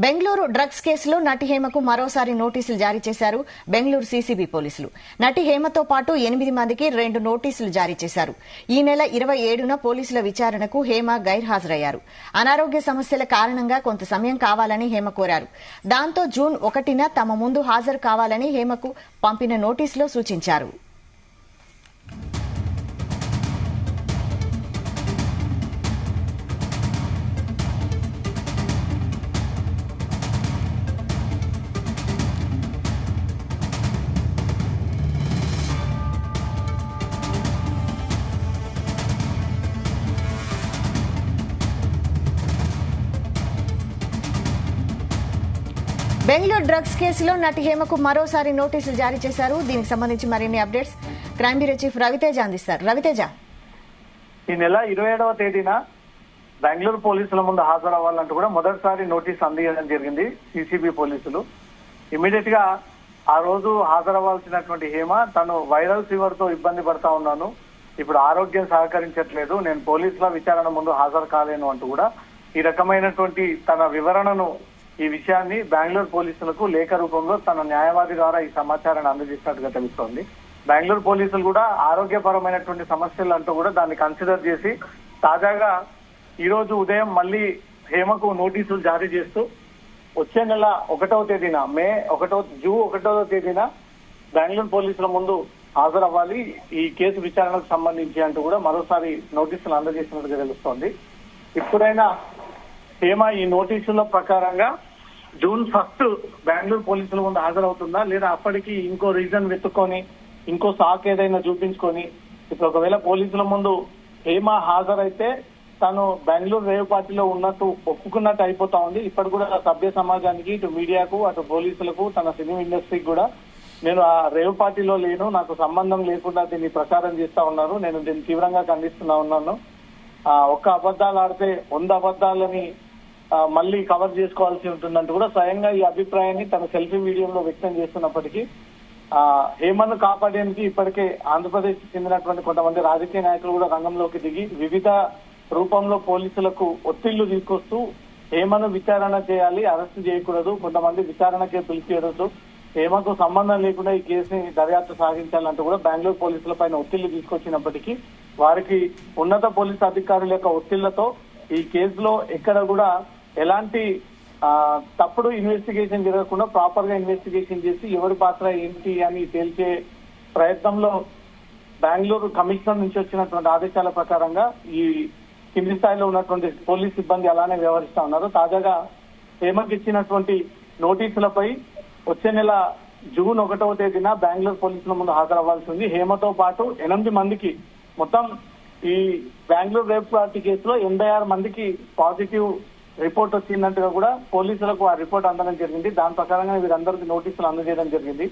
Bengaluru drugs కేసులో నటి హేమకు మరోసారి నోటీసులు జారీ చేశారు బెంగళూరు సీసీబీ పోలీసులు. నటి హేమతో పాటు 8 మందికి 2 నోటీసులు జారీ చేశారు. ఈ నెల 27న పోలీసుల విచారణకు హేమ గైర్హాజరయ్యారు. అనారోగ్య సమస్యల కారణంగా కొంత సమయం కావాలని హేమ కోరారు. దాంతో జూన్ 1న తమ ముందు హాజరు కావాలని హేమకు పంపిన నోటీసులో సూచించారు. బెంగళూరు డ్రగ్స్ కేసులో నటి హేమకు మరోసారి నోటీసులు జారీ చేశారు. దీనికి సంబంధించి మరిన్ని updates crime bureau chief Raviteja అందిస్తారు. రవితేజ, ఈ నెల 27వ తేదీన బెంగళూరు పోలీసుల ముందు హాజరవ్వాలంటూ కూడా మొదటిసారి నోటీస్ అందించడం జరిగింది సీసీబీ పోలీసులు. ఇమీడియట్ గా ఆ రోజు హాజరవ్వాల్సినటువంటి హేమ తను వైరల్ ఫీవర్ తో ఇబ్బంది పడతా ఉన్నాను, ఇప్పుడు ఆరోగ్యం సహకరించట్లేదు, నేను పోలీసుల విచారణ ముందు హాజరు కాలేను అంటూ కూడా ఈ రకమైనటువంటి తన వివరణను ఈ విషయాన్ని బెంగళూరు పోలీసులకు లేఖ రూపంలో తన న్యాయవాది ద్వారా ఈ సమాచారాన్ని అందజేసినట్టుగా తెలుస్తోంది. బెంగళూరు పోలీసులు కూడా ఆరోగ్యపరమైనటువంటి సమస్యలు అంటూ కూడా దాన్ని కన్సిడర్ చేసి తాజాగా ఈ రోజు ఉదయం మళ్ళీ హేమకు నోటీసులు జారీ చేస్తూ వచ్చే నెల 1వ తేదీన జూన్ 1వ తేదీన బెంగళూరు పోలీసుల ముందు హాజరవ్వాలి ఈ కేసు విచారణకు సంబంధించి అంటూ కూడా మరోసారి నోటీసులు అందజేసినట్టుగా తెలుస్తోంది. ఇప్పుడైనా హేమ ఈ నోటీసుల ప్రకారంగా జూన్ 1 బెంగళూరు పోలీసుల ముందు హాజరవుతుందా, లేదా అప్పటికి ఇంకో రీజన్ వెతుక్కొని ఇంకో సాక్ ఏదైనా చూపించుకొని ఇప్పుడు ఒకవేళ పోలీసుల ముందు హేమ హాజరైతే తను బెంగళూరు రేవ్ పార్టీలో ఉన్నట్టు ఒప్పుకున్నట్టు అయిపోతా ఉంది. ఇప్పటి కూడా సభ్య సమాజానికి, ఇటు మీడియాకు, అటు పోలీసులకు, తన సినిమా ఇండస్ట్రీకి కూడా నేను ఆ రేవ్ పార్టీలో లేను, నాకు సంబంధం లేకుండా దీన్ని ప్రచారం చేస్తా ఉన్నారు, నేను దీన్ని తీవ్రంగా ఖండిస్తున్నా ఉన్నాను, ఒక్క అబద్ధాలు ఆడితే 100 అబద్ధాలని మళ్ళీ కవర్ చేసుకోవాల్సి ఉంటుందంటూ కూడా స్వయంగా ఈ అభిప్రాయాన్ని తన సెల్ఫీ వీడియోలో వ్యక్తం చేస్తున్నప్పటికీ హేమను కాపాడేందుకు ఇప్పటికే ఆంధ్రప్రదేశ్ చెందినటువంటి కొంతమంది రాజకీయ నాయకులు కూడా రంగంలోకి దిగి వివిధ రూపంలో పోలీసులకు ఒత్తిళ్లు తీసుకొస్తూ హేమను విచారణ చేయాలి, అరెస్టు చేయకూడదు, కొంతమంది విచారణకే పిలిచేయడదు, హేమకు సంబంధం లేకుండా ఈ కేసుని దర్యాప్తు సాగించాలంటూ కూడా బెంగళూరు పోలీసుల పైన ఒత్తిళ్లు తీసుకొచ్చినప్పటికీ వారికి ఉన్నత పోలీసు అధికారుల యొక్క ఒత్తిళ్లతో ఈ కేసులో ఎక్కడ కూడా ఎలాంటి తప్పుడు ఇన్వెస్టిగేషన్ జరగకుండా ప్రాపర్ గా ఇన్వెస్టిగేషన్ చేసి ఎవరి పాత్ర ఏంటి అని తేల్చే ప్రయత్నంలో బెంగళూరు కమిషనర్ నుంచి వచ్చినటువంటి ఆదేశాల ప్రకారంగా ఈ కింది స్థాయిలో ఉన్నటువంటి పోలీస్ సిబ్బంది అలానే వ్యవహరిస్తా ఉన్నారు. తాజాగా హేమకి ఇచ్చినటువంటి నోటీసులపై వచ్చే నెల జూన్ 1వ తేదీన బెంగళూరు పోలీసుల ముందు హాజరవ్వాల్సి ఉంది. హేమతో పాటు 8 మందికి మొత్తం ఈ బెంగళూరు రేప్ పార్టీ కేసులో 86 మందికి పాజిటివ్ రిపోర్ట్ వచ్చిందంటగా కూడా పోలీసులకు ఆ రిపోర్ట్ అందడం జరిగింది. దాని ప్రకారంగా వీరందరికీ నోటీసులు అందజేయడం జరిగింది.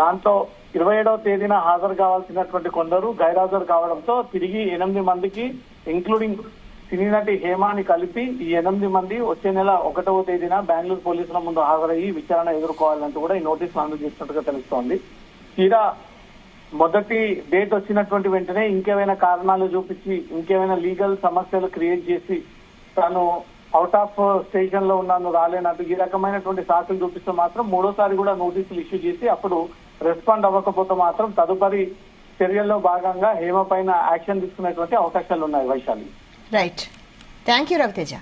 దాంట్లో 27వ తేదీన హాజరు కావాల్సినటువంటి కొందరు గైర్హాజరు కావడంతో తిరిగి 8 మందికి ఇంక్లూడింగ్ సినీ నటి హేమాని కలిపి ఈ 8 మంది వచ్చే నెల 1వ తేదీన బెంగళూరు పోలీసుల ముందు హాజరయ్యి విచారణ ఎదుర్కోవాలంటూ కూడా ఈ నోటీసులు అందజేసినట్టుగా తెలుస్తోంది. తీరా మొదటి డేట్ వచ్చినటువంటి వెంటనే ఇంకేమైనా కారణాలు చూపించి ఇంకేమైనా లీగల్ సమస్యలు క్రియేట్ చేసి తాను అవుట్ ఆఫ్ స్టేషన్ లో ఉన్నాను, రాలేనట్టు ఈ రకమైనటువంటి సాకులు చూపిస్తే మాత్రం 3వసారి కూడా నోటీసులు ఇష్యూ చేసి అప్పుడు రెస్పాండ్ అవ్వకపోతే మాత్రం తదుపరి చర్యల్లో భాగంగా హేమ పైన యాక్షన్ తీసుకునేటువంటి అవకాశాలు ఉన్నాయి. Vaishali, right, thank you Raviteja.